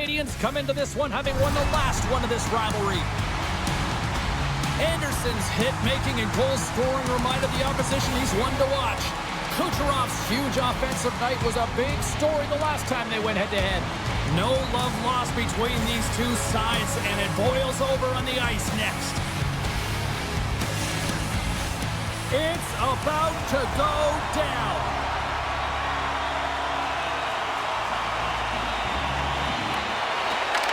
Canadiens come into this one having won the last one of this rivalry. Anderson's hit-making and goal-scoring reminded the opposition he's one to watch. Kucherov's huge offensive night was a big story the last time they went head-to-head. No love lost between these two sides, and it boils over on the ice next. It's about to go down.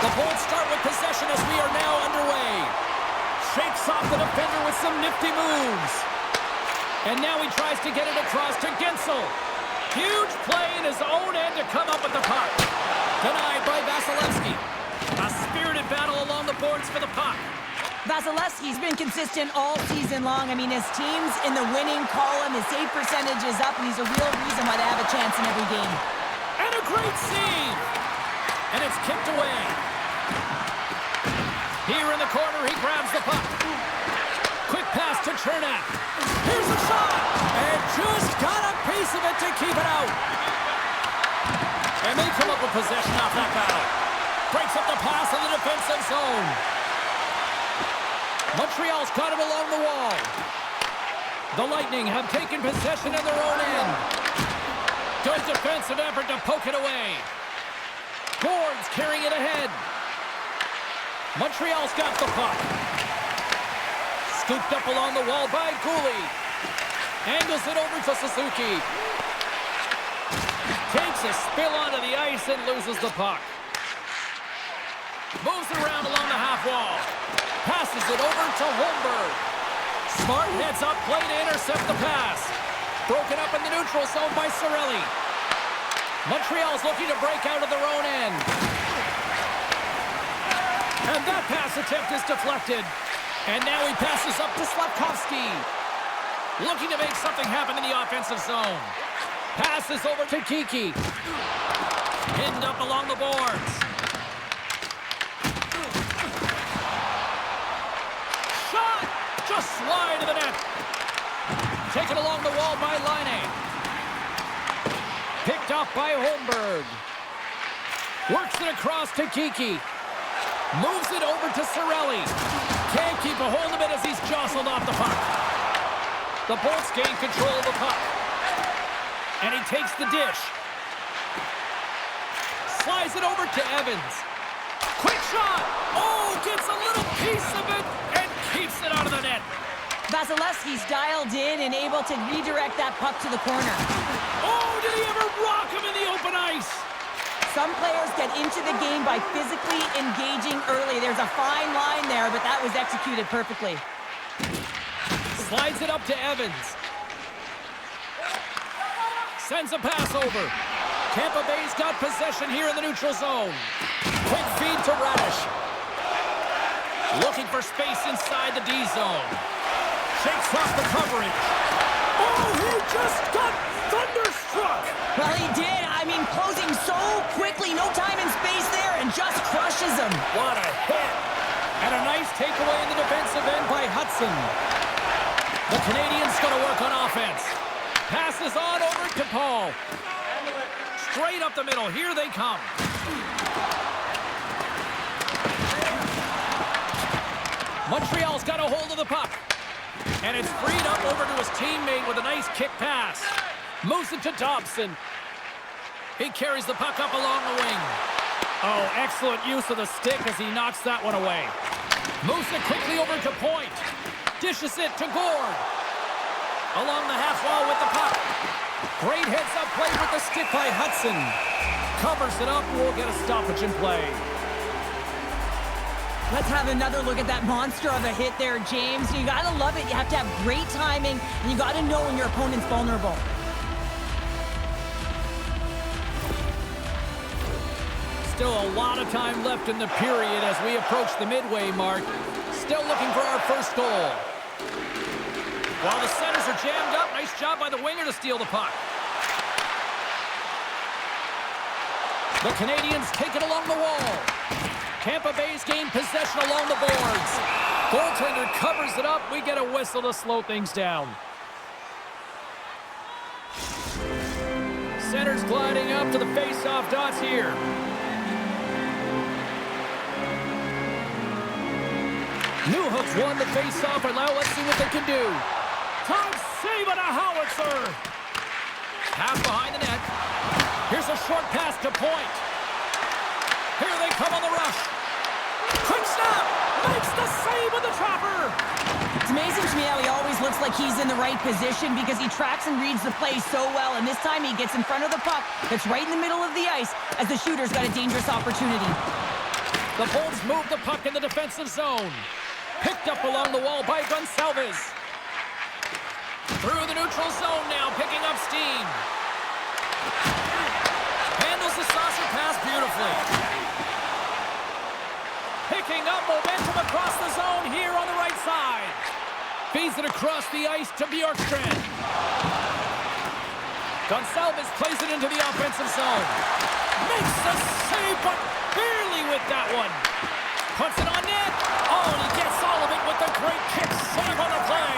The Bolts start with possession as we are now underway. Shakes off the defender with some nifty moves. And now he tries to get it across to Gensel. Huge play in his own end to come up with the puck. Denied by Vasilevsky. A spirited battle along the boards for the puck. Vasilevsky's been consistent all season long. I mean, his team's in the winning column. His save percentage is up, and he's a real reason why they have a chance in every game. And a great save. And it's kicked away. Here in the corner, he grabs the puck. Quick pass to Chernak. Here's a shot. And just got a piece of it to keep it out. And they come up with possession off that battle. Breaks up the pass in the defensive zone. Montreal's got it along the wall. The Lightning have taken possession in their own end. Good defensive effort to poke it away. Gord's carrying it ahead. Montreal's got the puck. Scooped up along the wall by Gouli. Angles it over to Suzuki. Takes a spill onto the ice and loses the puck. Moves it around along the half wall. Passes it over to Holmberg. Smart heads up play to intercept the pass. Broken up in the neutral zone by Cirelli. Montreal's looking to break out of their own end. And that pass attempt is deflected. And now he passes up to Slavkovsky. Looking to make something happen in the offensive zone. Passes over to Kiki. Pinned up along the boards. Shot! Just slide to the net. Taken along the wall by Laine. Picked up by Holmberg. Works it across to Kiki. Moves it over to Cirelli. Can't keep a hold of it as he's jostled off the puck. The Bolts gain control of the puck. And he takes the dish. Slides it over to Evans. Quick shot! Oh, gets a little piece of it and keeps it out of the net. Vasilevsky's dialed in and able to redirect that puck to the corner. Oh, did he ever rock him in the open ice? Some players get into the game by physically engaging early. There's a fine line there, but that was executed perfectly. Slides it up to Evans. Sends a pass over. Tampa Bay's got possession here in the neutral zone. Quick feed to Radish. Looking for space inside the D zone. Shakes off the coverage. Oh, he just got thunderstruck. Well, he did. I mean, closing so quickly, no time and space there, and just crushes him. What a hit. And a nice takeaway in the defensive end by Hudson. The Canadiens going to work on offense. Passes on over to Paul. Straight up the middle. Here they come. Montreal's got a hold of the puck. And it's freed up over to his teammate with a nice kick pass. Moves it to Dobson. He carries the puck up along the wing. Oh, excellent use of the stick as he knocks that one away. Moves it quickly over to Point. Dishes it to Gord. Along the half wall with the puck. Great heads-up play with the stick by Hudson. Covers it up. We'll get a stoppage in play. Let's have another look at that monster of a hit there, James. You got to love it. You have to have great timing, and you got to know when your opponent's vulnerable. Still a lot of time left in the period as we approach the midway mark. Still looking for our first goal. While the centers are jammed up, nice job by the winger to steal the puck. The Canadiens take it along the wall. Tampa Bay's gained possession along the boards. Goaltender covers it up. We get a whistle to slow things down. Centers gliding up to the face-off dots here. Newhook's won the face-off, and now let's see what they can do. Time save and a howitzer. Half behind the net. Here's a short pass to point. Here they come on the rush. Quick snap. Makes the save with the trapper. It's amazing to me how he always looks like he's in the right position because he tracks and reads the play so well. And this time he gets in front of the puck that's right in the middle of the ice as the shooter's got a dangerous opportunity. The Bulls move the puck in the defensive zone. Picked up along the wall by Gonçalves. Through the neutral zone now, picking up steam. Handles the saucer pass beautifully. Picking up momentum across the zone here on the right side. Feeds it across the ice to Bjorkstrand. Gonçalves plays it into the offensive zone. Makes the save, but barely with that one. Puts it on net. Oh, and he gets all of it with the great kick save on the play.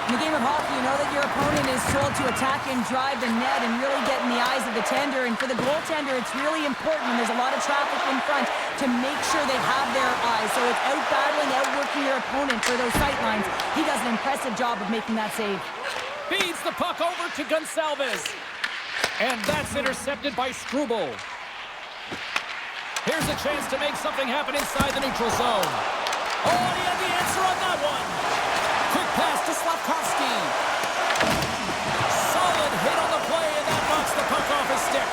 In the game of hockey, you know that your opponent is told to attack and drive the net and really get in the eyes of the tender. And for the goaltender, it's really important when there's a lot of traffic in front to make sure they have their eyes. So it's out-battling, outworking your opponent for those sight lines. He does an impressive job of making that save. Feeds the puck over to Gonçalves. And that's intercepted by Struble. Here's a chance to make something happen inside the neutral zone. Oh, and he had the answer on that one. Quick pass to Slafkovsky. Solid hit on the play, and that knocks the puck off his stick.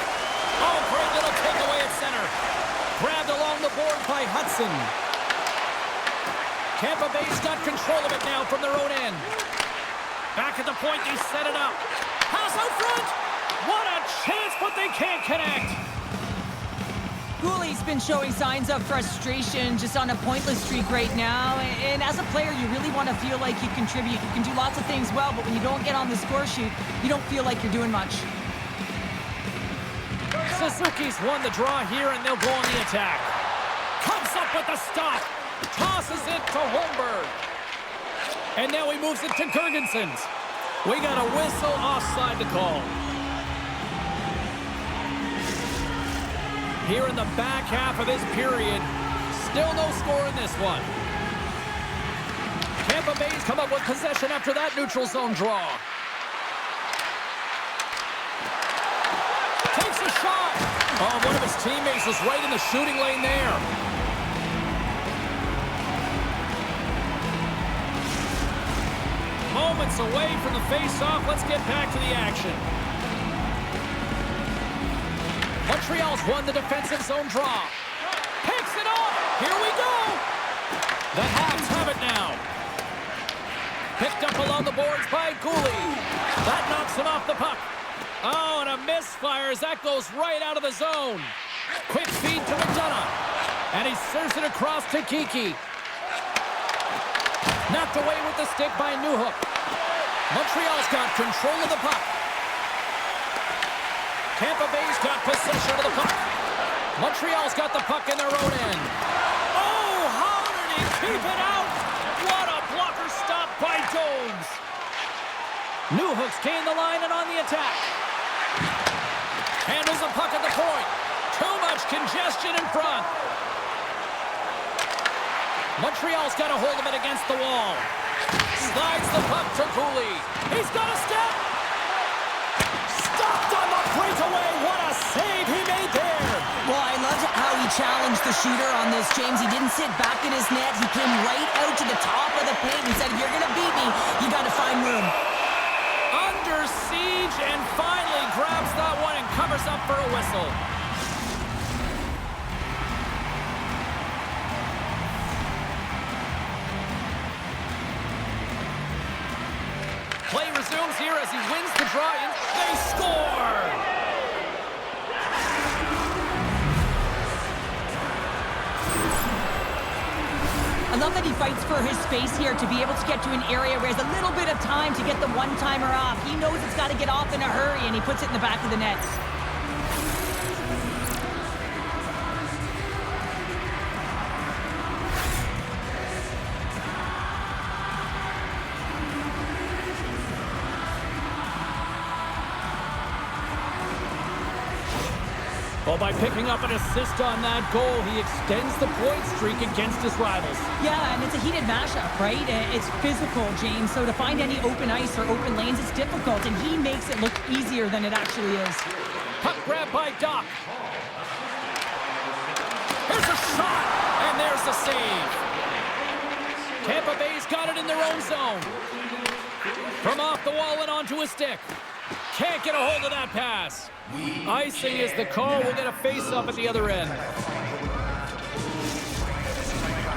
Oh, great little takeaway at center. Grabbed along the board by Hudson. Tampa Bay's got control of it now from their own end. Back at the point, they set it up. Pass out front. What a chance, but they can't connect. Gooley's been showing signs of frustration just on a pointless streak right now. And as a player, you really want to feel like you contribute. You can do lots of things well, but when you don't get on the score sheet, you don't feel like you're doing much. Suzuki's won the draw here, and they'll go on the attack. Comes up with the stop. Tosses it to Holmberg. And now he moves it to Girgensons. We got a whistle offside to call. Here in the back half of this period, still no score in this one. Tampa Bay's come up with possession after that neutral zone draw. Takes a shot. Oh, one of his teammates was right in the shooting lane there. Moments away from the face-off. Let's get back to the action. Montreal's won the defensive zone draw. Picks it off. Here we go. The Habs have it now. Picked up along the boards by Gooley. That knocks him off the puck. Oh, and a misfire as that goes right out of the zone. Quick feed to McDonough. And he serves it across to Kiki. Knocked away with the stick by Newhook. Montreal's got control of the puck. Tampa Bay's got possession of the puck. Montreal's got the puck in their own end. Oh, how did he keep it out? What a blocker stop by Jones. Newhook's gained the line and on the attack. Handles the puck at the point. Too much congestion in front. Montreal's got a hold of it against the wall. Slides the puck to Cooley. He's got a step. Stopped on the breakaway. What a save he made there. Well, I loved how he challenged the shooter on this, James. He didn't sit back in his net. He came right out to the top of the paint and said, if you're going to beat me, you got to find room. Under siege and finally grabs that one and covers up for a whistle. Play resumes here as he wins the draw. They score! I love that he fights for his space here to be able to get to an area where he has a little bit of time to get the one-timer off. He knows it's got to get off in a hurry, and he puts it in the back of the net. Well, by picking up an assist on that goal, he extends the point streak against his rivals. Yeah, and it's a heated mashup, right? It's physical, James, so to find any open ice or open lanes, it's difficult, and he makes it look easier than it actually is. Puck grab by Doc. Here's a shot, and there's the save. Tampa Bay's got it in their own zone. From off the wall and onto a stick. Can't get a hold of that pass. Icing is the call. We'll get a face-off at the other end.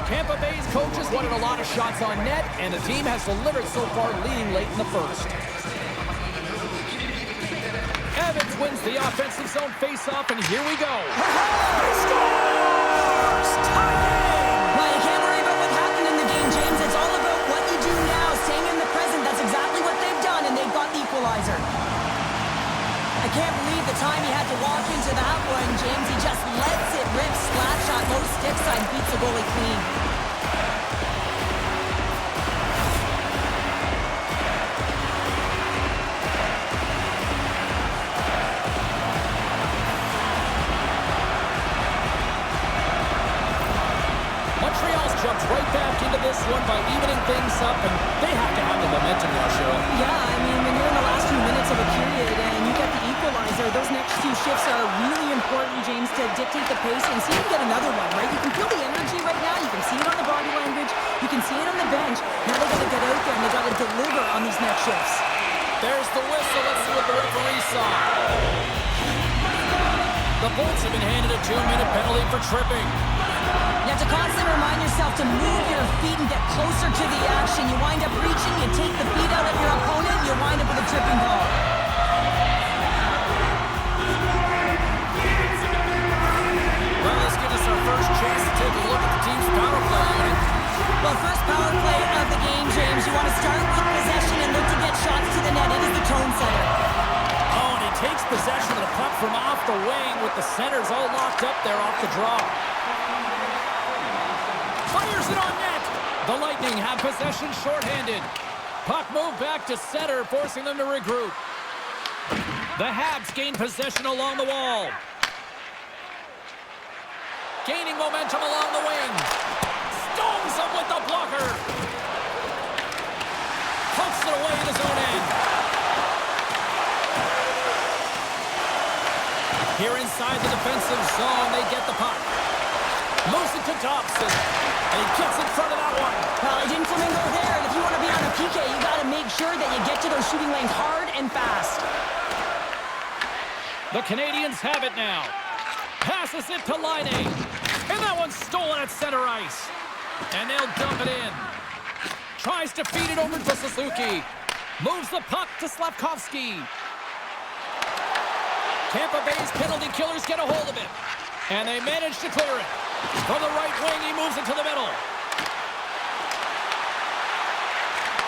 Tampa Bay's coaches wanted a lot of shots on net, and the team has delivered so far, leading late in the first. Evans wins the offensive zone face-off, and here we go. He scores! Tie-in! Well, you can't worry about what happened in the game, James. It's all about what you do now, staying in the present. That's exactly what they've done, and they've got the equalizer. I can't believe the time he had to walk into that one, James. He just lets it rip, slap shot, low stick side, beats the goalie clean. Montreal's jumped right back into this one by evening things up, and they have to have the momentum now, Cheryl. Yeah, I mean, when you're in the last few minutes of a period and you get the equalizer, those next two shifts are really important, James, to dictate the pace and see if you can get another one, right? You can feel the energy right now. You can see it on the body language. You can see it on the bench. Now they got to get out there and they got to deliver on these next shifts. There's the whistle. Let's see what the referee saw. The Bolts have been handed a 2-minute penalty for tripping. You have to constantly remind yourself to move your feet and get closer to the action. You wind up reaching, you take the feet out of your opponent, you wind up with a tripping ball. Well, this gives us our first chance to take a look at the team's power play unit. Well, first power play of the game, James. You want to start with possession and look to get shots to the net. It is the tone setter. Oh, and he takes possession of the puck from off the wing with the centers all locked up there off the draw. Fires it on net. The Lightning have possession shorthanded. Puck moved back to center, forcing them to regroup. The Habs gain possession along the wall. Gaining momentum along the wing. Stones him with the blocker. Pokes it away in his own end. Here inside the defensive zone, they get the puck. Moves it to Dobson. And he gets in front of that one. Well, he didn't flamingo there. And if you want to be on a PK, you got to make sure that you get to those shooting lanes hard and fast. The Canadiens have it now. Passes it to Line A. And that one's stolen at center ice. And they'll dump it in. Tries to feed it over to Suzuki. Moves the puck to Slavkovsky. Tampa Bay's penalty killers get a hold of it. And they manage to clear it. From the right wing, he moves it to the middle.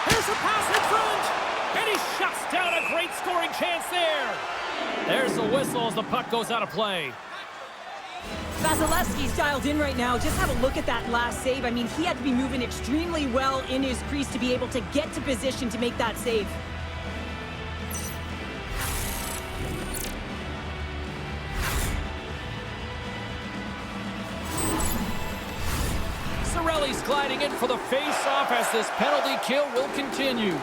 Here's a pass in front. And he shuts down a great scoring chance there. There's the whistle as the puck goes out of play. Vasilevsky's dialed in right now. Just have a look at that last save. I mean, he had to be moving extremely well in his crease to be able to get to position to make that save. Cirelli's gliding in for the face-off as this penalty kill will continue.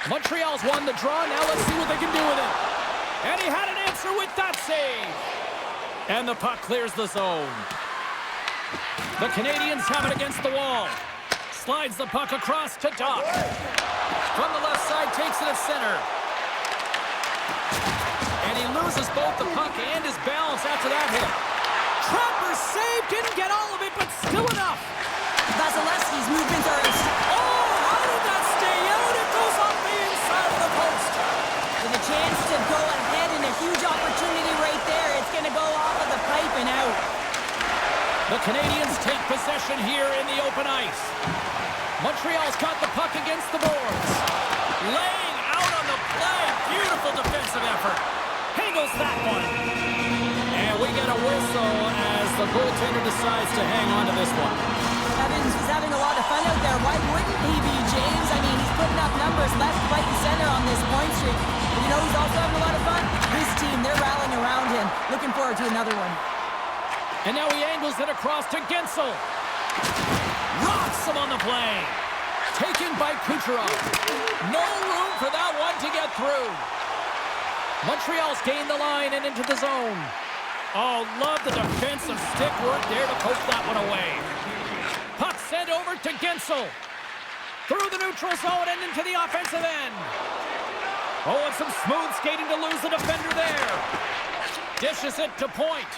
Montreal's won the draw. Now let's see what they can do with it. And he had an answer with that save. And the puck clears the zone. The Canadiens have it against the wall. Slides the puck across to Doc. From the left side, takes it at center. And he loses both the puck and his balance after that hit. Trapper's save, didn't get all of it, but still enough. Vasilevsky's movements are... Oh, how did that stay out? It goes off the inside of the post. With a chance to go ahead and a huge opportunity right there. It's going to go off of the pipe and out. The Canadiens take possession here in the open ice. Montreal's got the puck against the boards. Laying out on the play. Beautiful defensive effort. Hagels that one. And we get a whistle as the goaltender decides to hang on to this one. Evans is having a lot of fun out there. Why wouldn't he be, James? I mean, he's putting up numbers left, right, and center on this point streak. But you know who's also having a lot of fun? His team. They're rallying around him. Looking forward to another one. And now he angles it across to Gensel. Rocks him on the play. Taken by Kucherov. No room for that one to get through. Montreal's gained the line and into the zone. Oh, love the defensive stick work there to poke that one away. Puck sent over to Gensel. Through the neutral zone and into the offensive end. Oh, and some smooth skating to lose the defender there. Dishes it to Point.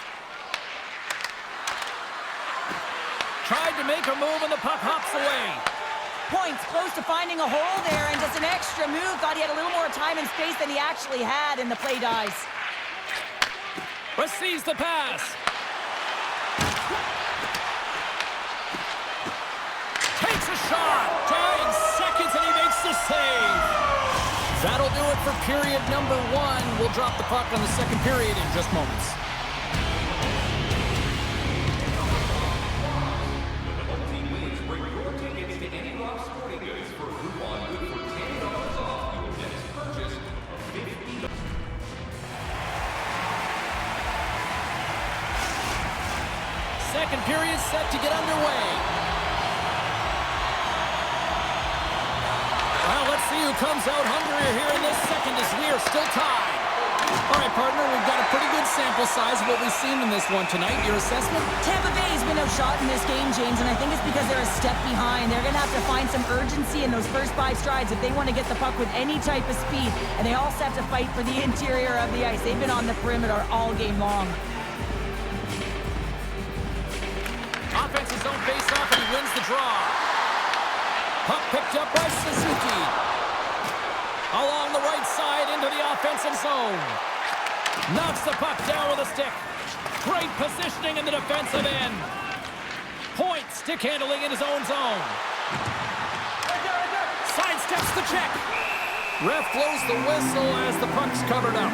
Tried to make a move and the puck hops away. Point's close to finding a hole there and just an extra move. Thought he had a little more time and space than he actually had, and the play dies. Receives the pass. Takes a shot. Tying seconds and he makes the save. That'll do it for period number 1. We'll drop the puck on the second period in just moments. Second period set to get underway. Well, let's see who comes out hungrier here in this second as we are still tied. All right, partner, we've got a pretty good sample size of what we've seen in this one tonight. Your assessment? Tampa Bay's been outshot in this game, James, and I think it's because they're a step behind. They're going to have to find some urgency in those first 5 strides if they want to get the puck with any type of speed, and they also have to fight for the interior of the ice. They've been on the perimeter all game long. Offensive zone face-off, and he wins the draw. Puck picked up by Suzuki. Along the right side into the offensive zone. Knocks the puck down with a stick. Great positioning in the defensive end. Point stick handling in his own zone. Sidesteps the check. Ref blows the whistle as the puck's covered up.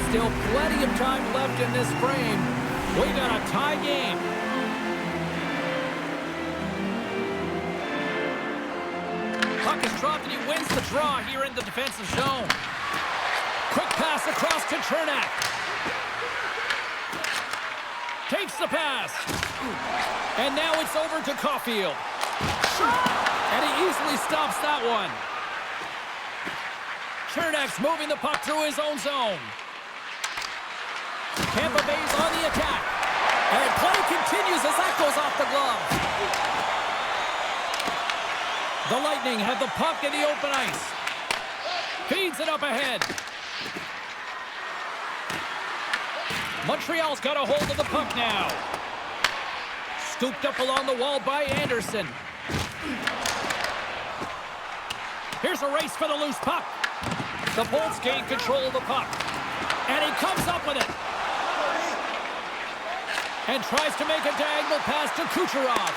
Still plenty of time left in this frame. We got a tie game. Puck is dropped and he wins the draw here in the defensive zone. Quick pass across to Chernak. Takes the pass. And now it's over to Caulfield. And he easily stops that one. Chernak's moving the puck through his own zone. Tampa Bay's on the attack. And play continues as that goes off the glove. The Lightning have the puck in the open ice. Feeds it up ahead. Montreal's got a hold of the puck now. Scooped up along the wall by Anderson. Here's a race for the loose puck. The Bolts gain control of the puck. And he comes up with it. And tries to make a diagonal pass to Kucherov.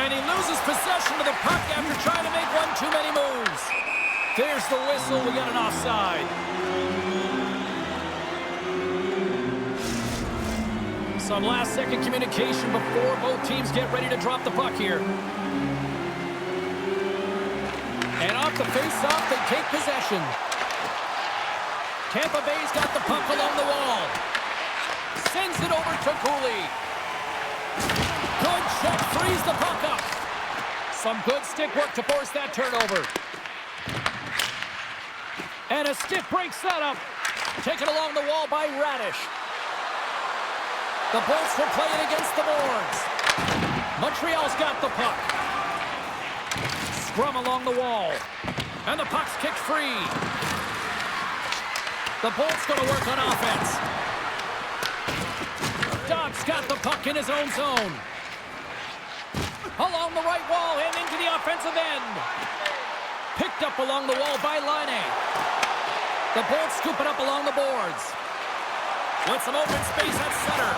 And he loses possession of the puck after trying to make one too many moves. There's the whistle. We got an offside. Some last-second communication before both teams get ready to drop the puck here. And off the face-off, they take possession. Tampa Bay's got the puck along the wall. Sends it over to Cooley. Good check, frees the puck up. Some good stick work to force that turnover. And a stick breaks that up. Taken along the wall by Radish. The Bolts will play it against the boards. Montreal's got the puck. Scrum along the wall. And the puck's kicked free. The Bolts going to work on offense. Dobbs got the puck in his own zone. Along the right wall and into the offensive end. Picked up along the wall by Laine. The Bolts scoop it up along the boards. With some open space at center.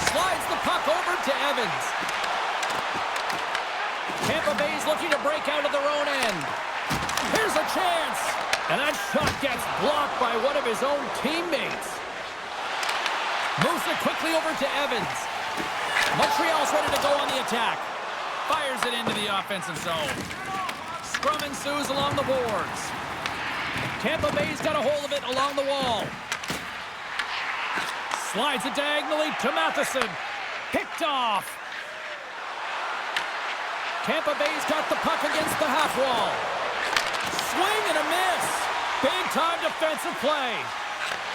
Slides the puck over to Evans. Tampa Bay's looking to break out of their own end. Here's a chance. And that shot gets blocked by one of his own teammates. Moves it quickly over to Evans. Montreal's ready to go on the attack. Fires it into the offensive zone. Scrum ensues along the boards. Tampa Bay's got a hold of it along the wall. Slides it diagonally to Matheson. Picked off. Tampa Bay's got the puck against the half wall. Swing and a miss. Big-time defensive play.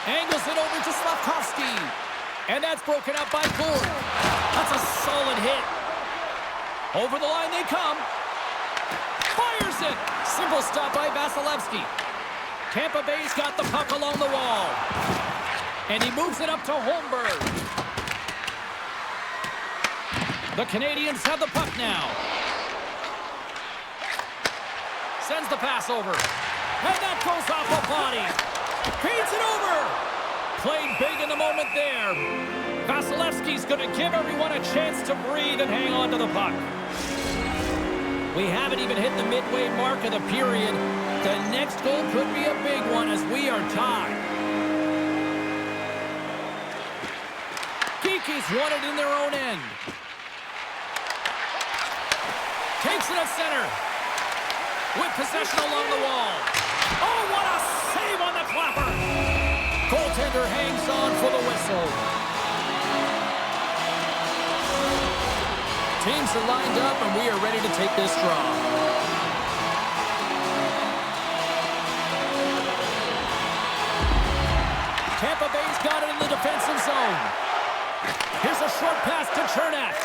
Angles it over to Slavkovsky. And that's broken up by Gould. That's a solid hit. Over the line they come. Fires it. Simple stop by Vasilevsky. Tampa Bay's got the puck along the wall. And he moves it up to Holmberg. The Canadiens have the puck now. Sends the pass over. And that goes off a body. Feeds it over. Played big in the moment there. Vasilevsky's going to give everyone a chance to breathe and hang on to the puck. We haven't even hit the midway mark of the period. The next goal could be a big one as we are tied. Geekies won it in their own end. Takes it at center. With possession along the wall. Oh, what a save on the clapper! Goaltender hangs on for the whistle. Teams are lined up and we are ready to take this draw. Tampa Bay's got it in the defensive zone. Here's a short pass to Chernak.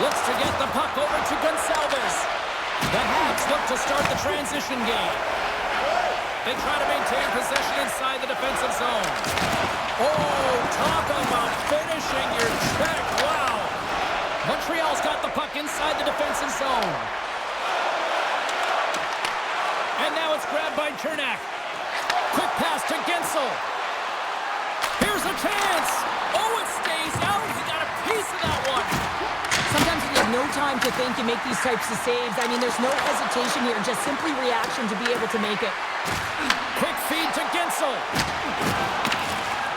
Looks to get the puck over to Gonçalves. The Habs look to start the transition game. They try to maintain possession inside the defensive zone. Oh, talk about finishing your check. Wow. Montreal's got the puck inside the defensive zone. And now it's grabbed by Chernak. Quick pass to Gensel. Here's a chance. Oh, it stays out. He got a piece of that one. Sometimes when you have no time to think and make these types of saves, I mean, there's no hesitation here, just simply reaction to be able to make it. Quick feed to Gensel.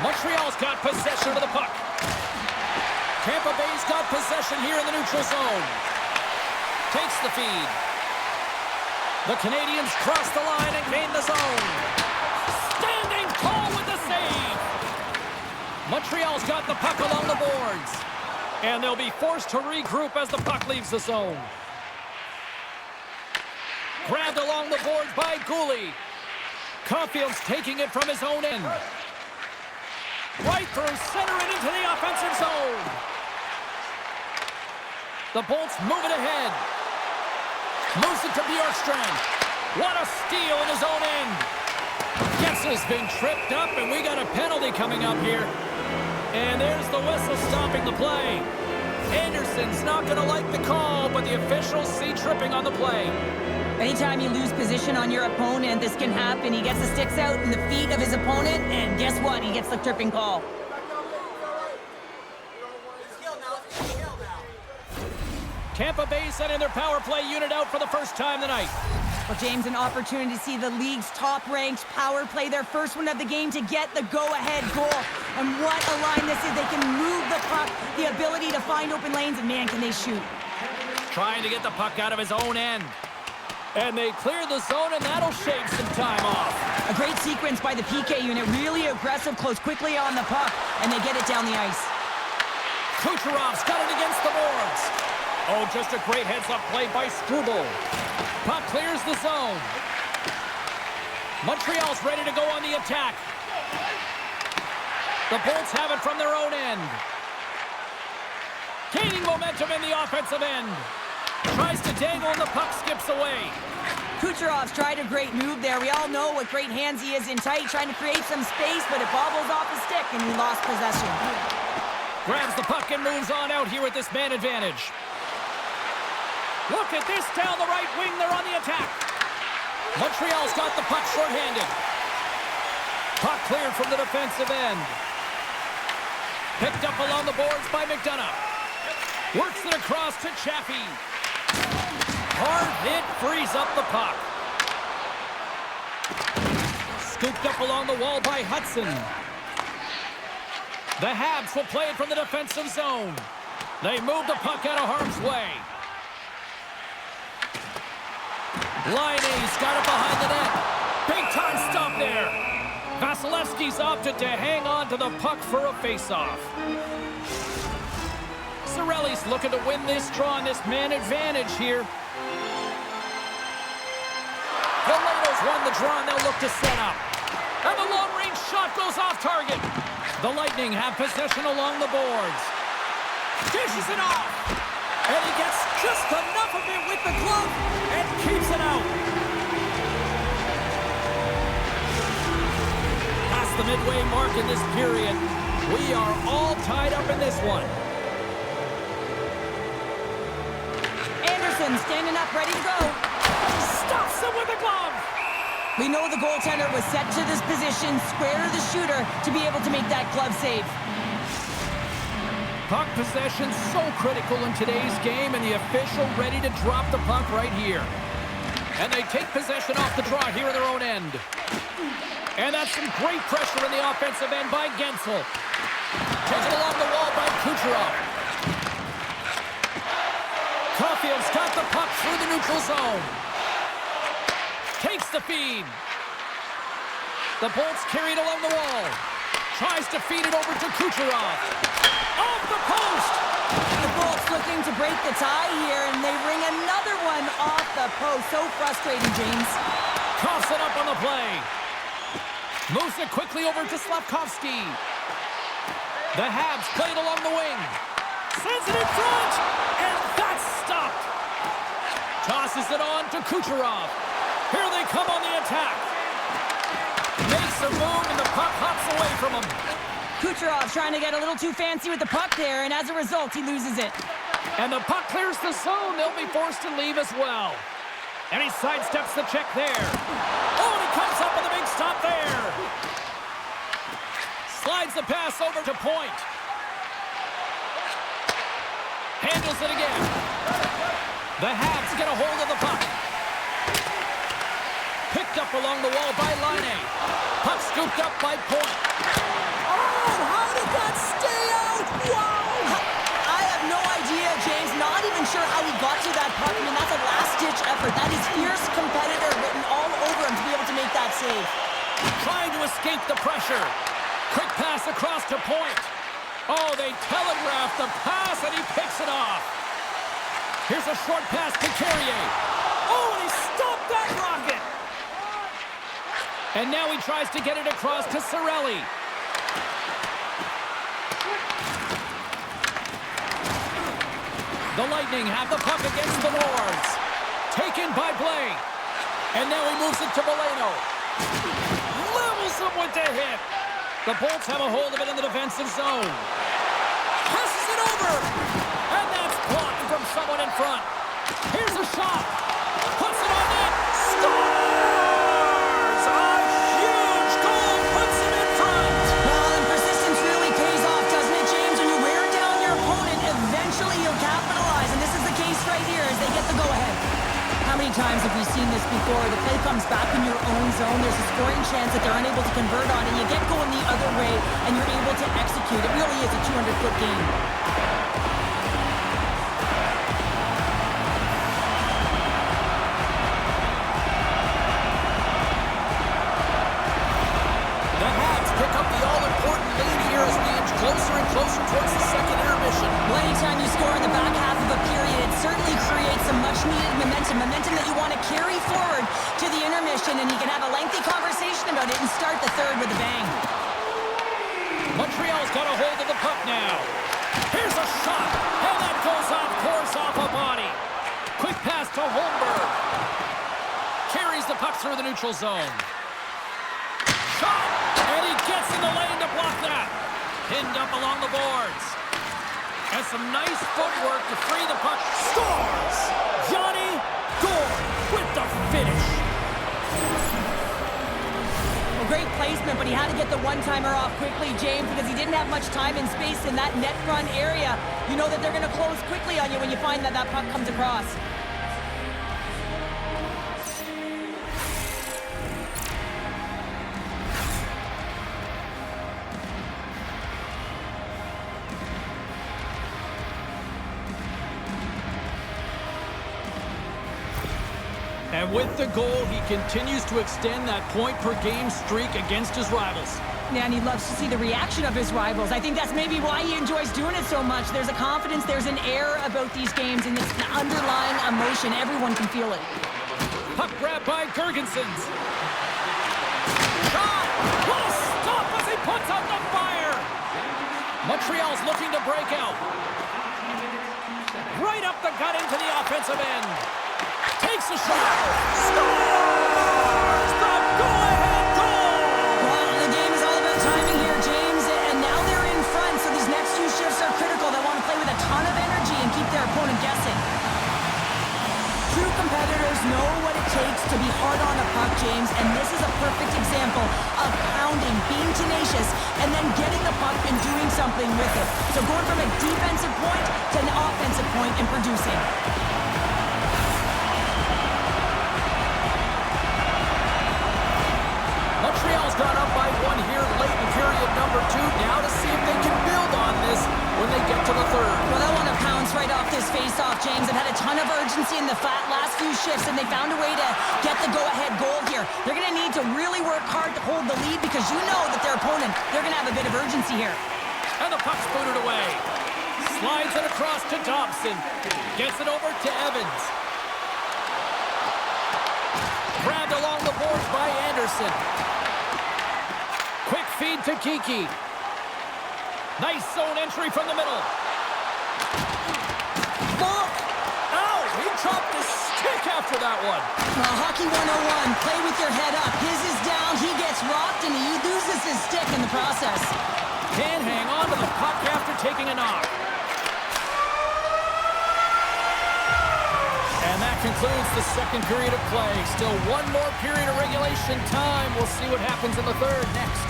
Montreal's got possession of the puck. Tampa Bay's got possession here in the neutral zone. Takes the feed. The Canadiens cross the line and gain the zone. Standing tall with the save. Montreal's got the puck along the boards. And they'll be forced to regroup as the puck leaves the zone. Grabbed along the boards by Gouli. Caulfield's taking it from his own end. Right through center and into the offensive zone. The Bolts move it ahead. Moves it to Bjorkstrand. What a steal in his own end. Getzel's been tripped up, and we got a penalty coming up here. And there's the whistle stopping the play. Anderson's not going to like the call, but the officials see tripping on the play. Anytime you lose position on your opponent, this can happen. He gets the sticks out in the feet of his opponent, and guess what? He gets the tripping call. Tampa Bay sending their power play unit out for the first time tonight. Well, James, an opportunity to see the league's top-ranked power play their first one of the game to get the go-ahead goal. And what a line this is. They can move the puck, the ability to find open lanes, and man, can they shoot. Trying to get the puck out of his own end. And they clear the zone, and that'll shave some time off. A great sequence by the PK unit. Really aggressive, close quickly on the puck, and they get it down the ice. Kucherov's got it against the boards. Oh, just a great heads-up play by Struble. Puck clears the zone. Montreal's ready to go on the attack. The Bolts have it from their own end. Gaining momentum in the offensive end. Tries to dangle and the puck skips away. Kucherov's tried a great move there. We all know what great hands he is in tight, trying to create some space, but it bobbles off his stick and he lost possession. Grabs the puck and moves on out here with this man advantage. Look at this down the right wing. They're on the attack. Montreal's got the puck shorthanded. Puck cleared from the defensive end. Picked up along the boards by McDonough. Works it across to Chaffee. Hard hit frees up the puck. Scooped up along the wall by Hudson. The Habs will play it from the defensive zone. They move the puck out of harm's way. Liney's got it behind the net. Big time stop there. Vasilevsky's opted to hang on to the puck for a face-off. Cirelli's looking to win this draw on this man advantage here. Valeno's won the draw, and they'll look to set up. And the long-range shot goes off target. The Lightning have possession along the boards. Dishes it off. And he gets just enough of it with the glove and keeps it out. Past the midway mark in this period, we are all tied up in this one. Anderson standing up, ready to go. Stops him with a glove. We know the goaltender was set to this position, square to the shooter, to be able to make that glove save. Puck possession so critical in today's game, and the official ready to drop the puck right here. And they take possession off the draw here in their own end. And that's some great pressure in the offensive end by Gensel. Taken along the wall by Kucherov. Caulfield's got the puck through the neutral zone. Takes the feed. The Bolts carry it along the wall. Tries to feed it over to Kucherov. Off the post! The Bolts looking to break the tie here, and they ring another one off the post. So frustrating, James. Coughs it up on the play. Moves it quickly over to Slavkovsky. The Habs play it along the wing. Sends it in front, and that's stopped. Tosses it on to Kucherov. Here they come on the attack. Makes a move, and the puck hops away from him. Kucherov trying to get a little too fancy with the puck there, and as a result, he loses it. And the puck clears the zone. They'll be forced to leave as well. And he sidesteps the check there. Oh, and he comes up with a big stop there. Slides the pass over to Point. Handles it again. The Habs get a hold of the puck. Picked up along the wall by Laine. Puck scooped up by Point. Oh, how did that stay out? Wow! I have no idea, James. Not even sure how he got to that puck. I mean, that's a last-ditch effort. That is fierce competitor written all over him to be able to make that save. Trying to escape the pressure. Quick pass across to Point. Oh, they telegraphed the pass, and he picks it off. Here's a short pass to Carrier. Oh, and he stopped that rocket. And now he tries to get it across to Cirelli. The Lightning have the puck against the boards. Taken by Blake. And now he moves it to Valeno. Levels him with the hit. The Bolts have a hold of it in the defensive zone. Passes it over. And that's blocked from someone in front. Here's a shot. Puts it on net. Scores! A huge goal puts him in front. Well, and persistence really pays off, doesn't it, James? When you wear down your opponent, eventually you'll capitalize. And this is the case right here as they get the go-ahead. How many times have we seen this before? The play comes back in your own zone. There's a scoring chance that they're unable to convert on, and you get going the other way, and you're able to execute. It really is a 200-foot game. The Habs pick up the all-important lead here as we inch closer and closer towards the second intermission. Well, anytime you score in the back half of a period, it certainly creates some much-needed momentum that you want to carry forward to the intermission, and you can have a lengthy conversation about it and start the third with a bang. Montreal's got a hold of the puck now. Here's a shot, and that goes off course off a body. Quick pass to Holmberg. Carries the puck through the neutral zone. Shot, and he gets in the lane to block that. Pinned up along the boards. And some nice footwork to free the puck. Scores! Johnny Gord with the finish. Well, great placement, but he had to get the one-timer off quickly, James, because he didn't have much time and space in that net front area. You know that they're going to close quickly on you when you find that puck comes across. And with the goal, he continues to extend that point-per-game streak against his rivals. Yeah, and he loves to see the reaction of his rivals. I think that's maybe why he enjoys doing it so much. There's a confidence, there's an air about these games, and it's an underlying emotion. Everyone can feel it. Puck grab by Gergensons. Shot! What a stop as he puts out the fire! Montreal's looking to break out. Right up the gut into the offensive end. Takes a shot. Scores! The go-ahead goal! Well, the game is all about timing here, James, and now they're in front, so these next few shifts are critical. They want to play with a ton of energy and keep their opponent guessing. True competitors know what it takes to be hard on a puck, James, and this is a perfect example of pounding, being tenacious, and then getting the puck and doing something with it. So going from a defensive point to an offensive point and producing. Montreal's got up by one here late in period number 2. Now to see if they can build on this when they get to the third. Well, they want to pounce right off this face-off, James. They've had a ton of urgency in the last few shifts, and they found a way to get the go-ahead goal here. They're going to need to really work hard to hold the lead because you know that their opponent, they're going to have a bit of urgency here. And the puck's booted away. Slides it across to Dobson. Gets it over to Evans. Grabbed along the boards by Anderson. Quick feed to Kiki. Nice zone entry from the middle. Look! Ow! He chopped his stick after that one. Well, Hockey 101, play with your head up. His is down, he gets rocked, and he loses his stick in the process. Can't hang on to the puck after taking a knock. And that concludes the second period of play. Still one more period of regulation time. We'll see what happens in the third next.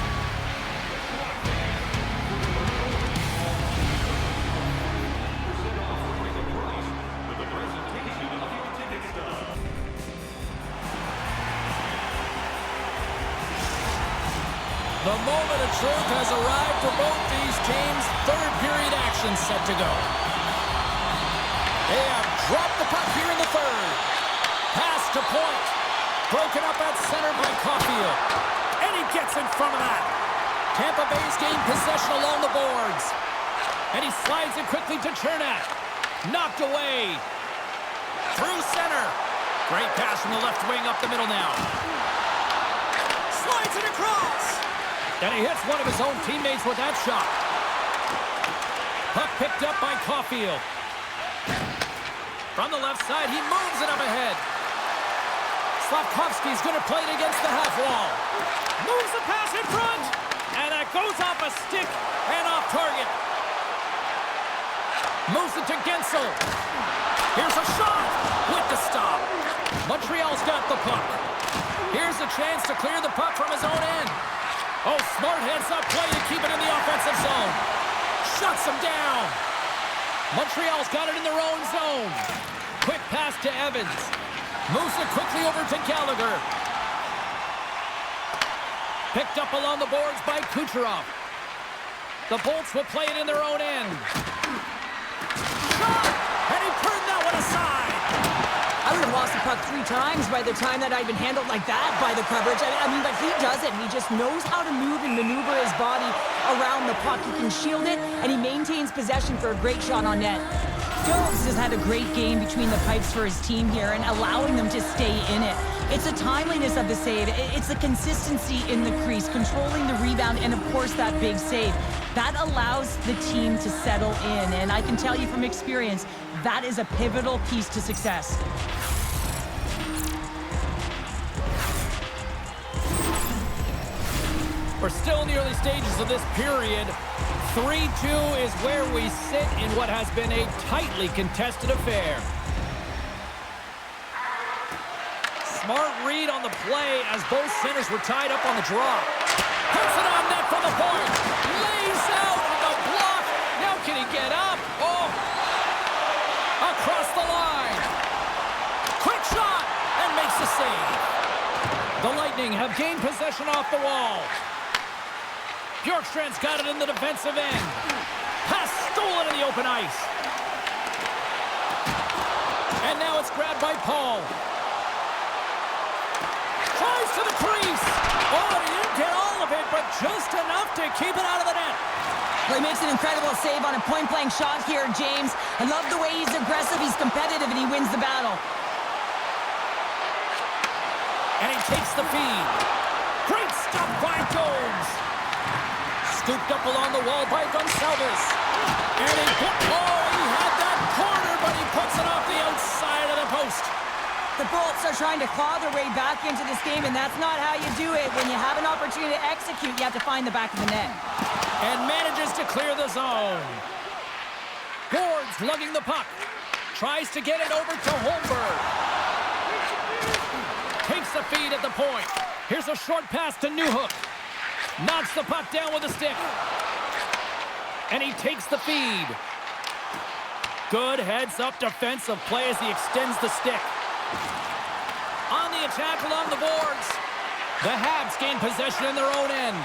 The moment of truth has arrived for both these teams. Third period action set to go. They have dropped the puck here in the third. Pass to point. Broken up at center by Caulfield. And he gets in front of that. Tampa Bay's gained possession along the boards. And he slides it quickly to Chernak. Knocked away. Through center. Great pass from the left wing up the middle now. Slides it across. And he hits one of his own teammates with that shot. Puck picked up by Caulfield. From the left side, he moves it up ahead. Slavkovsky's going to play it against the half wall. Moves the pass in front. And that goes off a stick and off target. Moves it to Gensel. Here's a shot with the stop. Montreal's got the puck. Here's a chance to clear the puck from his own end. Oh, smart heads-up play to keep it in the offensive zone. Shuts him down. Montreal's got it in their own zone. Quick pass to Evans. Moves it quickly over to Gallagher. Picked up along the boards by Kucherov. The Bolts will play it in their own end. Shot! And he turned that one aside. I would have lost the puck 3 times by the time that I'd been handled like that by the coverage. I mean, but he does it. He just knows how to move and maneuver his body around the puck. He can shield it, and he maintains possession for a great shot on net. Jones has had a great game between the pipes for his team here and allowing them to stay in it. It's the timeliness of the save. It's the consistency in the crease, controlling the rebound, and, of course, that big save. That allows the team to settle in, and I can tell you from experience, that is a pivotal piece to success. We're still in the early stages of this period. 3-2 is where we sit in what has been a tightly contested affair. Smart read on the play as both centers were tied up on the draw. Puts it on net from the point. Lays out on the block. Now can he get up? Oh! Across the line. Quick shot and makes the save. The Lightning have gained possession off the wall. Bjorkstrand's got it in the defensive end. Pass stolen in the open ice. And now it's grabbed by Paul. to the crease. Oh, he didn't get all of it, but just enough to keep it out of the net. Well, he makes an incredible save on a point-blank shot here, James. I love the way he's aggressive, he's competitive, and he wins the battle. And he takes the feed. Great stop by Jones. Scooped up along the wall by Gonçalves. And he had that corner, but he puts it off the outside of the post. The Bolts are trying to claw their way back into this game, and that's not how you do it. When you have an opportunity to execute, you have to find the back of the net. And manages to clear the zone. Gord's lugging the puck. Tries to get it over to Holmberg. Takes the feed at the point. Here's a short pass to Newhook. Knocks the puck down with a stick. And he takes the feed. Good heads-up defensive play as he extends the stick. On the attack along the boards. The Habs gain possession in their own end.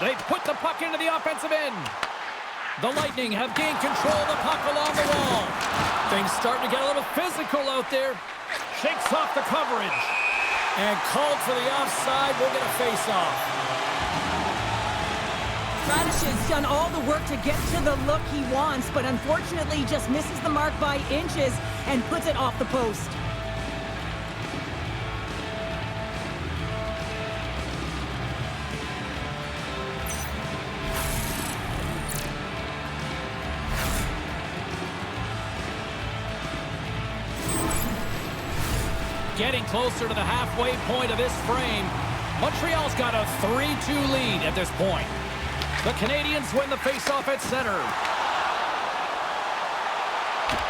They put the puck into the offensive end. The Lightning have gained control of the puck along the wall. Things starting to get a little physical out there. Shakes off the coverage. And called for the offside. We'll get a face-off. Radish has done all the work to get to the look he wants, but unfortunately just misses the mark by inches and puts it off the post. Getting closer to the halfway point of this frame. Montreal's got a 3-2 lead at this point. The Canadiens win the faceoff at center.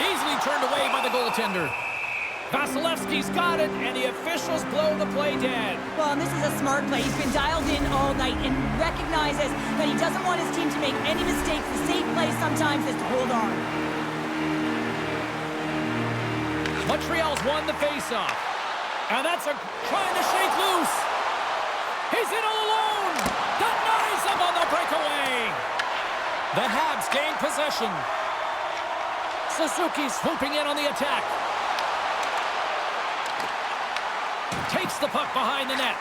Easily turned away by the goaltender. Vasilevsky's got it, and the officials blow the play dead. Well, and this is a smart play. He's been dialed in all night and recognizes that he doesn't want his team to make any mistakes. The safe play sometimes is to hold on. Montreal's won the faceoff. And that's trying to shake loose. He's in all alone. Denies him on the breakaway. The Habs gain possession. Suzuki swooping in on the attack. Takes the puck behind the net.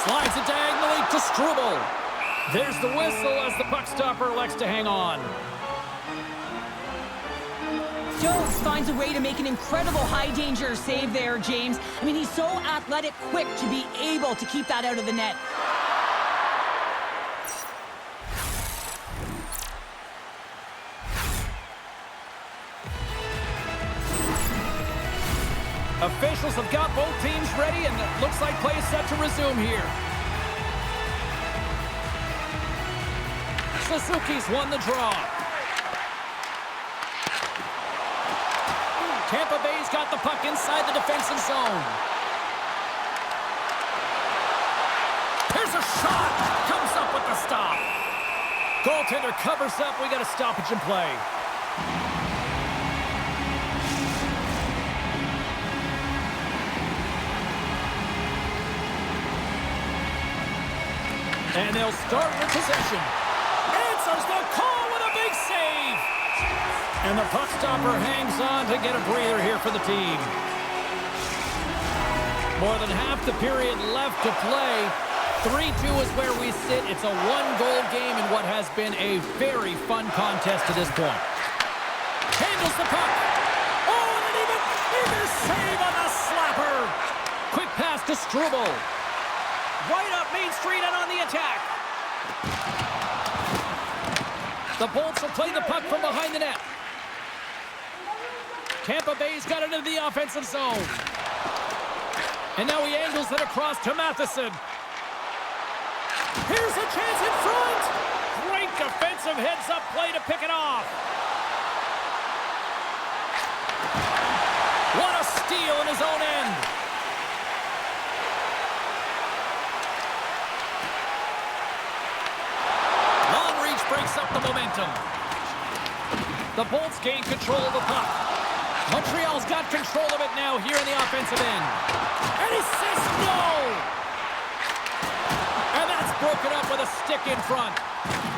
Slides it diagonally to Struble. There's the whistle as the puck stopper elects to hang on. Jones finds a way to make an incredible high-danger save there, James. I mean, he's so athletic, quick to be able to keep that out of the net. Officials have got both teams ready, and it looks like play is set to resume here. Suzuki's won the draw. Tampa Bay's got the puck inside the defensive zone. Here's a shot. Comes up with the stop. Goaltender covers up. We got a stoppage in play. And they'll start with possession. Answers the call with a big save. And the puck stopper hangs on to get a breather here for the team. More than half the period left to play. 3-2 is where we sit. It's a one-goal game in what has been a very fun contest to this point. Handles the puck. Oh, and an even save on the slapper. Quick pass to Struble. Right up Main Street and on the attack. The Bolts will play the puck from behind the net. Tampa Bay's got it into the offensive zone. And now he angles it across to Matheson. Here's a chance in front. Great defensive heads-up play to pick it off. What a steal in his own end. Long reach breaks up the momentum. The Bolts gain control of the puck. Montreal's got control of it now here in the offensive end. And he says no! And that's broken up with a stick in front.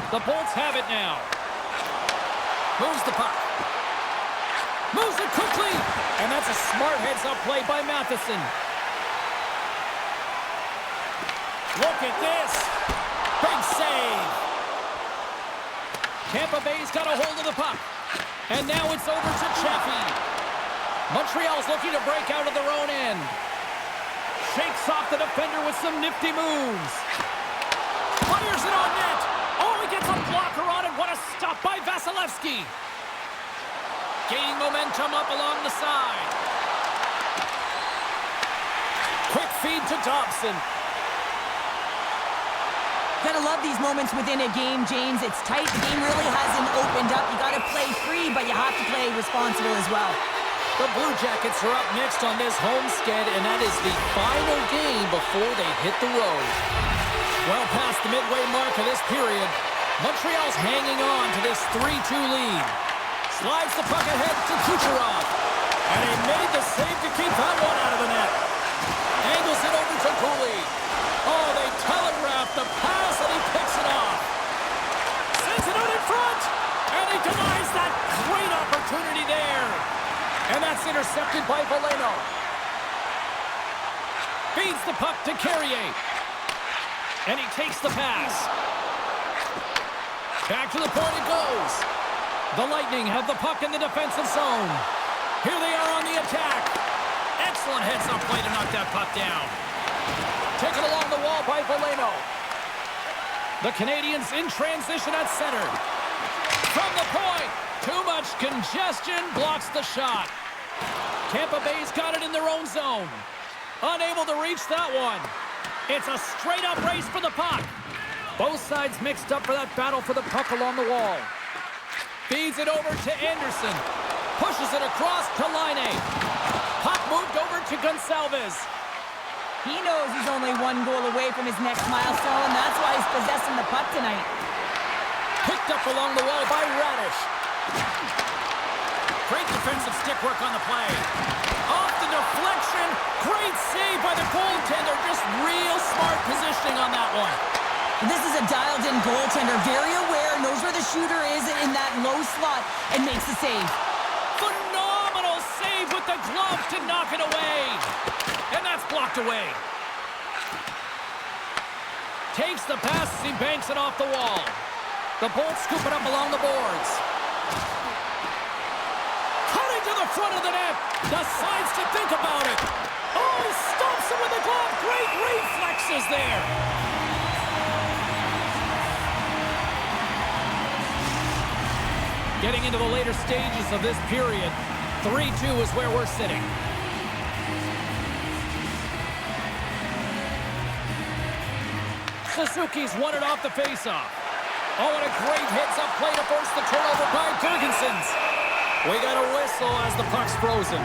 The Bolts have it now. Moves the puck. Moves it quickly. And that's a smart heads-up play by Matheson. Look at this. Big save. Tampa Bay's got a hold of the puck. And now it's over to Chaffee. Montreal's looking to break out of their own end. Shakes off the defender with some nifty moves. Fires it on net. Oh, he gets a blocker on it. What a stop by Vasilevsky. Gaining momentum up along the side. Quick feed to Dobson. Gotta love these moments within a game, James. It's tight. The game really hasn't opened up. You gotta play free, but you have to play responsible as well. The Blue Jackets are up next on this homestead, and that is the final game before they hit the road. Well past the midway mark of this period, Montreal's hanging on to this 3-2 lead. Slides the puck ahead to Kucherov. And he made the save to keep that one out of the net. Angles it over to Cooley. Oh, they telegraph the pass, and he picks it off. Sends it out in front. And he denies that great opportunity there. And that's intercepted by Veleno. Feeds the puck to Carrier. And he takes the pass. Back to the point it goes. The Lightning have the puck in the defensive zone. Here they are on the attack. Excellent heads-up play to knock that puck down. Taken along the wall by Veleno. The Canadiens in transition at center. From the point. Too much congestion blocks the shot. Tampa Bay's got it in their own zone. Unable to reach that one. It's a straight-up race for the puck. Both sides mixed up for that battle for the puck along the wall. Feeds it over to Anderson. Pushes it across to Laine. Puck moved over to Gonçalves. He knows he's only one goal away from his next milestone. That's why he's possessing the puck tonight. Picked up along the wall by Radish. Great defensive stick work on the play. Off the deflection. Great save by the goaltender. Just real smart positioning on that one. This is a dialed-in goaltender. Very aware, knows where the shooter is in that low slot, and makes the save. Phenomenal save with the glove to knock it away. And that's blocked away. Takes the pass as he banks it off the wall. The Bolts scoop it up along the boards. Cutting to the front of the net. Decides to think about it. Oh, he stops it with the glove. Great reflexes there. Getting into the later stages of this period, 3-2 is where we're sitting. Suzuki's won it off the faceoff. Oh, and a great heads-up play to force the turnover by Girgensons. We got a whistle as the puck's frozen.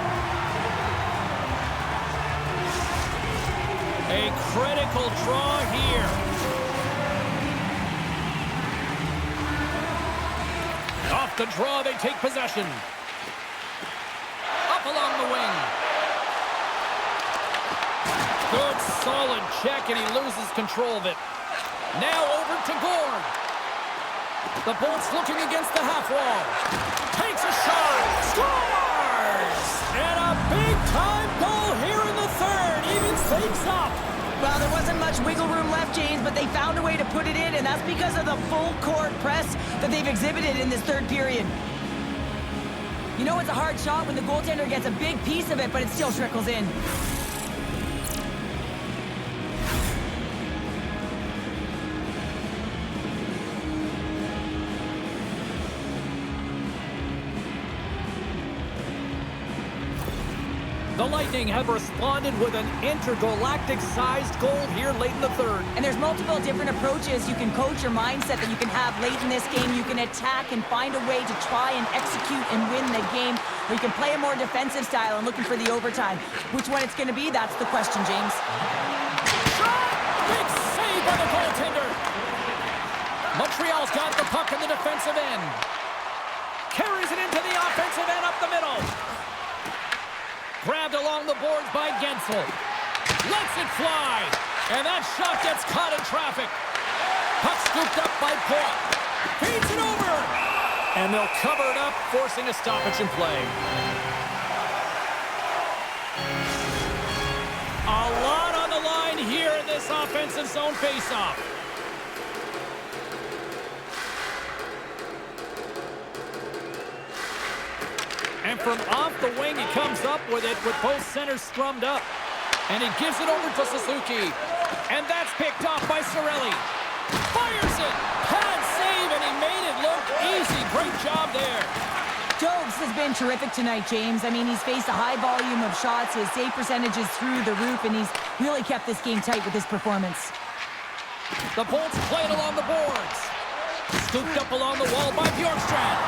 A critical draw here. Off the draw, they take possession. Up along the wing. Good, solid check, and he loses control of it. Now over to Gord. The Bolts looking against the half wall. Takes a shot. Scores! And a big-time goal here in the third. Evens things up. Well, there wasn't much wiggle room left, James, but they found a way to put it in, and that's because of the full-court press that they've exhibited in this third period. You know it's a hard shot when the goaltender gets a big piece of it, but it still trickles in. The Lightning have responded with an intergalactic-sized goal here late in the third. And there's multiple different approaches. You can coach your mindset that you can have late in this game. You can attack and find a way to try and execute and win the game. Or you can play a more defensive style and looking for the overtime. Which one it's going to be, that's the question, James. Shot! Big save by the goaltender. Montreal's got the puck in the defensive end. Carries it into the offensive end up the middle. Grabbed along the boards by Gensel. Lets it fly. And that shot gets caught in traffic. Puck scooped up by Point. Feeds it over. And they'll cover it up, forcing a stoppage in play. A lot on the line here in this offensive zone faceoff. And from off the wing, he comes up with it with both centers strummed up. And he gives it over to Suzuki. And that's picked off by Cirelli. Fires it! Pad save, and he made it look easy. Great job there. Jobs has been terrific tonight, James. I mean, he's faced a high volume of shots. His save percentage is through the roof, and he's really kept this game tight with his performance. The Bolts played along the boards. Scooped up along the wall by Bjorkstrand.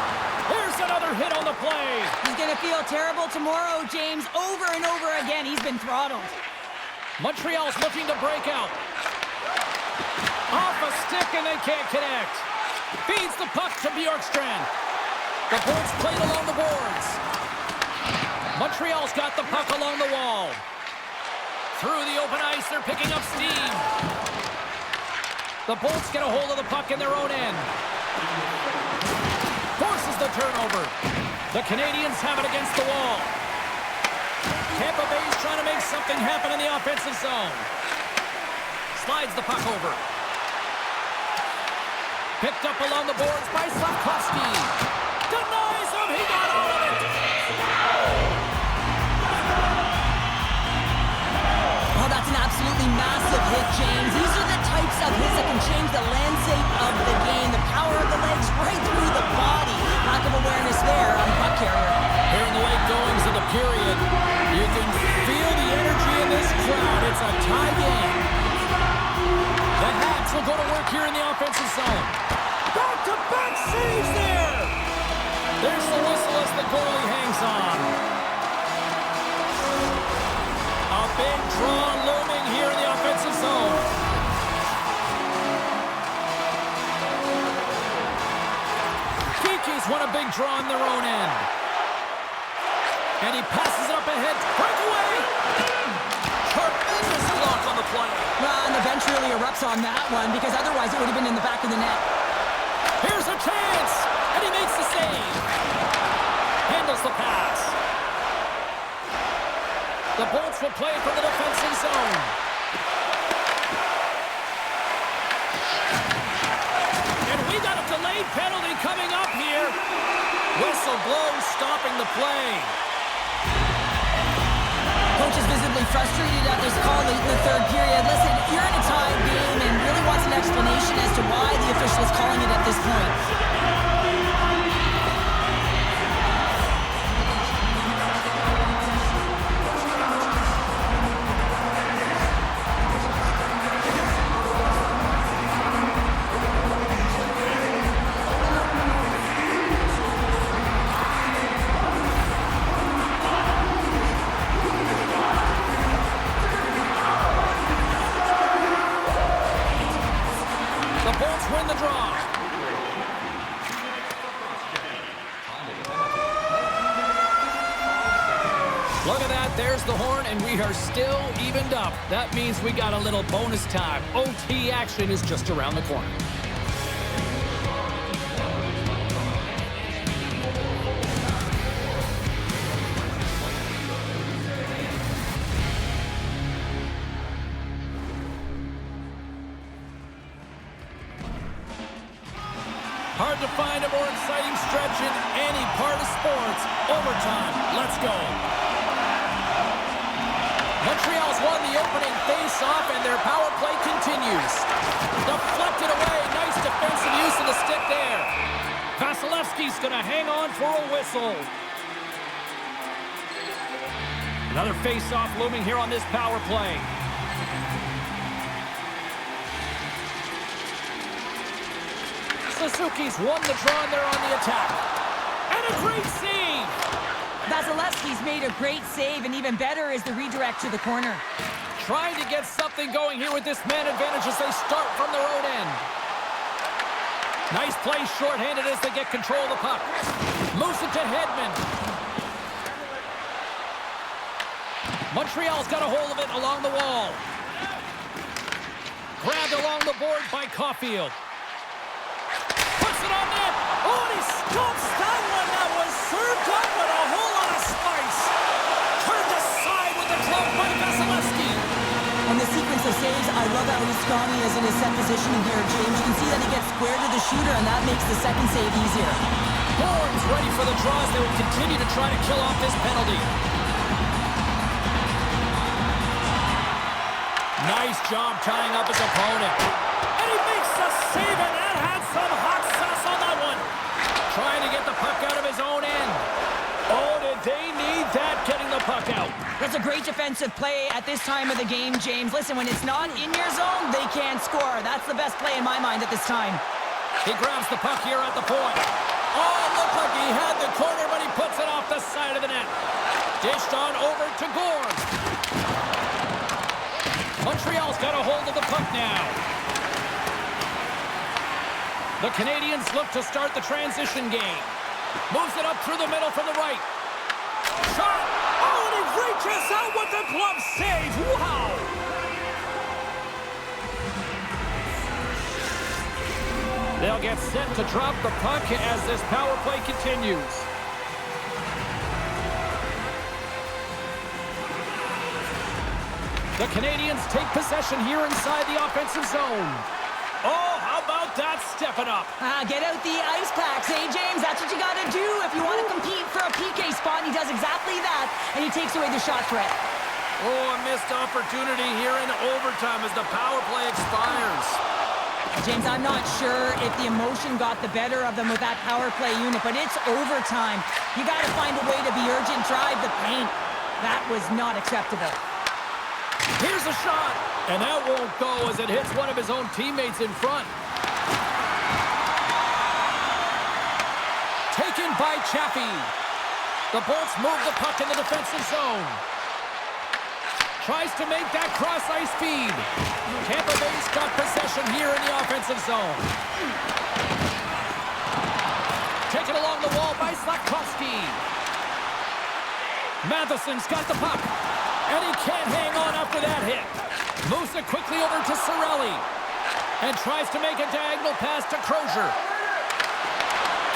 There's another hit on the play. He's going to feel terrible tomorrow, James. Over and over again, he's been throttled. Montreal's looking to break out. Off a stick, and they can't connect. Feeds the puck to Bjorkstrand. The Bolts played along the boards. Montreal's got the puck along the wall. Through the open ice, they're picking up steam. The Bolts get a hold of the puck in their own end. Forces the turnover. The Canadiens have it against the wall. Tampa Bay's trying to make something happen in the offensive zone. Slides the puck over. Picked up along the boards by Slavkovsky. Denies him. He got all of it. Oh, that's an absolutely massive hit, James. These are the types of hits that can change the landscape of the game. The power of the legs right through the body. Lack of awareness there on the puck carrier. Here in the late goings of the period, you can feel the energy in this crowd. It's a tie game. The Habs will go to work here in the offensive zone. Back-to-back saves there. There's the whistle as the goalie hangs on. A big draw looming here in the offensive zone. Kiki's won a big draw in their own end. And he passes it up ahead. Breakaway! Tremendous block on the play. Well, and the bench really erupts on that one because otherwise it would have been in the back of the net. Here's a chance! And he makes the save. Handles the pass. The Bolts will play from the defensive zone. And we got a delayed penalty coming up here. Whistle blows, stopping the play. Coach is visibly frustrated at this call late in the third period. Listen, you're in a tied game and really wants an explanation as to why the official is calling it at this point. Win the draw. Look at that. There's the horn, and we are still evened up. That means we got a little bonus time. OT action is just around the corner. Hard to find a more exciting stretch in any part of sports. Overtime. Let's go. Montreal's won the opening face-off, and their power play continues. Deflected away. Nice defensive use of the stick there. Vasilevsky's going to hang on for a whistle. Another face-off looming here on this power play. Suzuki's won the draw, and they're on the attack. And a great save! Vasilevsky's made a great save, and even better is the redirect to the corner. Trying to get something going here with this man advantage as they start from their own end. Nice play shorthanded as they get control of the puck. Moves it to Hedman. Montreal's got a hold of it along the wall. Grabbed along the board by Caulfield. Puts it on net. Oh, and he Scoops that one. That was served up with a whole lot of spice. Turned aside with the glove by Vasilevsky. On the sequence of saves, I love how Scotty is in his set positioning here, James. You can see that he gets square to the shooter, and that makes the second save easier. Horns ready for the draws. They will continue to try to kill off this penalty. Nice job tying up his opponent. And he makes the save, and that had some hot sauce on that one. Trying to get the puck out of his own end. Oh, did they need that, getting the puck out. That's a great defensive play at this time of the game, James. Listen, when it's not in your zone, they can't score. That's the best play in my mind at this time. He grabs the puck here at the point. Oh, it looked like he had the corner, but he puts it off the side of the net. Dished on over to Gord. Montreal's got a hold of the puck now. The Canadiens look to start the transition game. Moves it up through the middle from the right. Shot! Oh, and he reaches out with the glove save. Wow! They'll get set to drop the puck as this power play continues. The Canadiens take possession here inside the offensive zone. Oh, how about that stepping up? Get out the ice packs, eh, James? That's what you got to do if you want to compete for a PK spot. He does exactly that, and he takes away the shot threat. Oh, a missed opportunity here in overtime as the power play expires. James, I'm not sure if the emotion got the better of them with that power play unit, but it's overtime. You got to find a way to be urgent, drive the paint. That was not acceptable. Here's a shot, and that won't go as it hits one of his own teammates in front. Taken by Chaffee. The Bolts move the puck in the defensive zone. Tries to make that cross-ice feed. Tampa Bay's got possession here in the offensive zone. Taken along the wall by Slafkovsky. Matheson's got the puck. And he can't hang on after that hit. Moves it quickly over to Cirelli. And tries to make a diagonal pass to Crozier.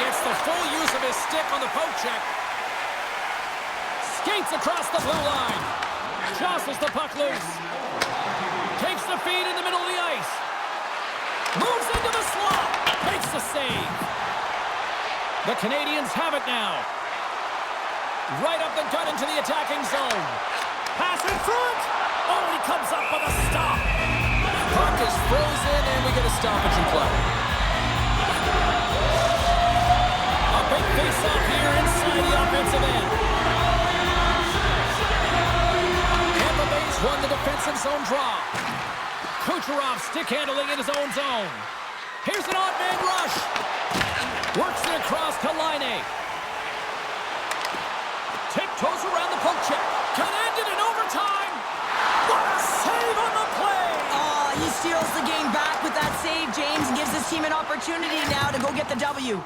Gets the full use of his stick on the poke check. Skates across the blue line. Jostles the puck loose. Takes the feed in the middle of the ice. Moves into the slot. Makes the save. The Canadiens have it now. Right up the gut into the attacking zone. Pass in front! Oh, he comes up with a stop. Puck is frozen, and we get a stoppage in play. A big face-off here inside the offensive end. Tampa Bay's won the defensive zone draw. Kucherov stick handling in his own zone. Here's an odd man rush. Works it across to Laine. Tiptoes around the poke check. Can end it in overtime. What a save on the play. Oh, he steals the game back with that save, James, and gives his team an opportunity now to go get the W.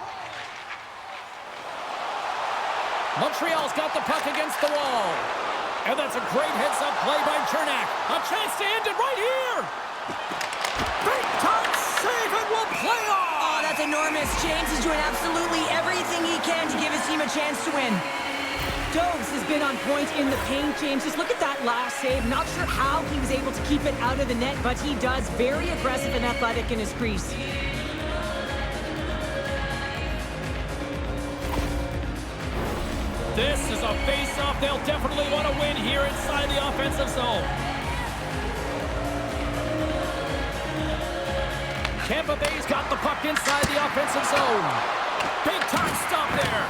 Montreal's got the puck against the wall. And that's a great heads-up play by Chernak. A chance to end it right here. Big time save and will play on. Oh, that's enormous. James is doing absolutely everything he can to give his team a chance to win. Doves has been on point in the paint, James. Just look at that last save. Not sure how he was able to keep it out of the net, but he does. Very aggressive and athletic in his crease. This is a face-off they'll definitely want to win here inside the offensive zone. Tampa Bay's got the puck inside the offensive zone. Big time stop there.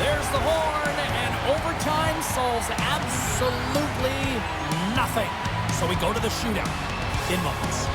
There's the horn, and overtime solves absolutely nothing. So we go to the shootout in moments.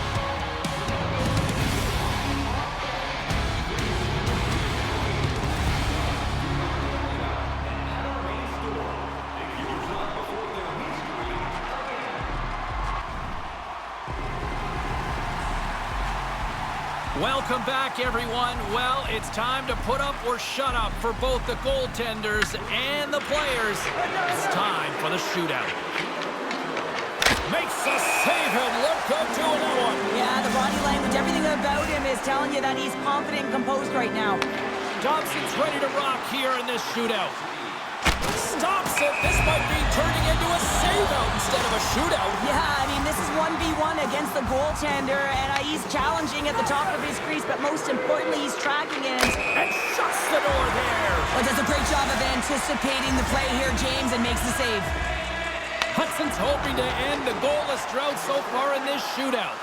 Welcome back, everyone. Well, it's time to put up or shut up for both the goaltenders and the players. It's time for the shootout. Makes a save and look good doing that one. Yeah, the body language Everything about him is telling you that he's confident and composed right now. Dobson's ready to rock here in this shootout. Stops it. This might be turning into a save-out instead of a shootout. Yeah, I mean, this is 1v1 against the goaltender, and he's challenging at the top of his crease, but most importantly, he's tracking it. And shuts the door there. Well, does a great job of anticipating the play here, James, and makes the save. Hudson's hoping to end the goalless drought so far in this shootout.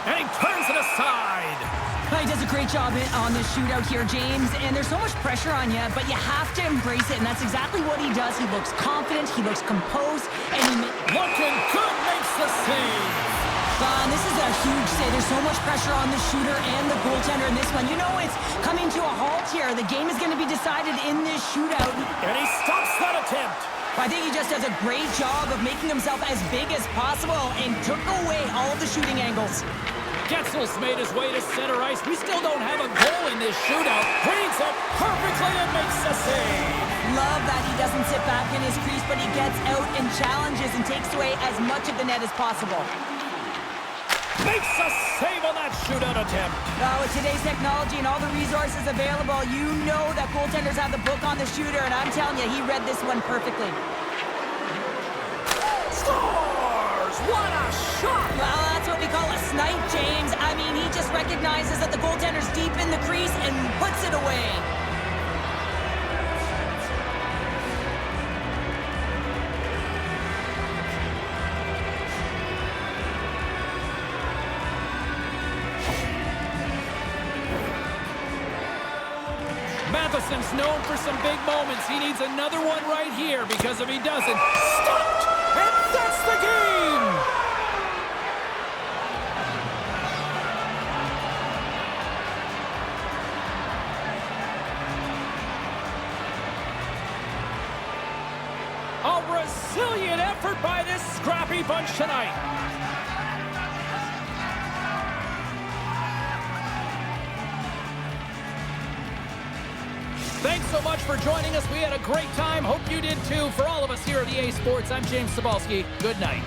And he turns it aside. He does a great job on this shootout here, James, and there's so much pressure on you, but you have to embrace it, and that's exactly what he does. He looks confident, he looks composed, and looking good, makes the save. This is a huge save. There's so much pressure on the shooter and the goaltender in this one. You know it's coming to a halt here. The game is going to be decided in this shootout. And he stops that attempt. I think he just does a great job of making himself as big as possible and took away all of the shooting angles. Getzel's made his way to center ice. We still don't have a goal in this shootout. Reads it perfectly and makes the save. Love that he doesn't sit back in his crease, but he gets out and challenges and takes away as much of the net as possible. Makes a save on that shootout attempt. With today's technology and all the resources available, you know that goaltenders have the book on the shooter, and I'm telling you, he read this one perfectly. Scores! What a shot! Well, that's what we call a snipe, James. I mean, he just recognizes that the goaltender's deep in the crease and puts it away. Matheson's known for some big moments. He needs another one right here because if he doesn't, stopped! And that's the game! A resilient effort by this scrappy bunch tonight. Thanks so much for joining us. We had a great time. Hope you did too. For all of us here at EA Sports, I'm James Cebulski. Good night.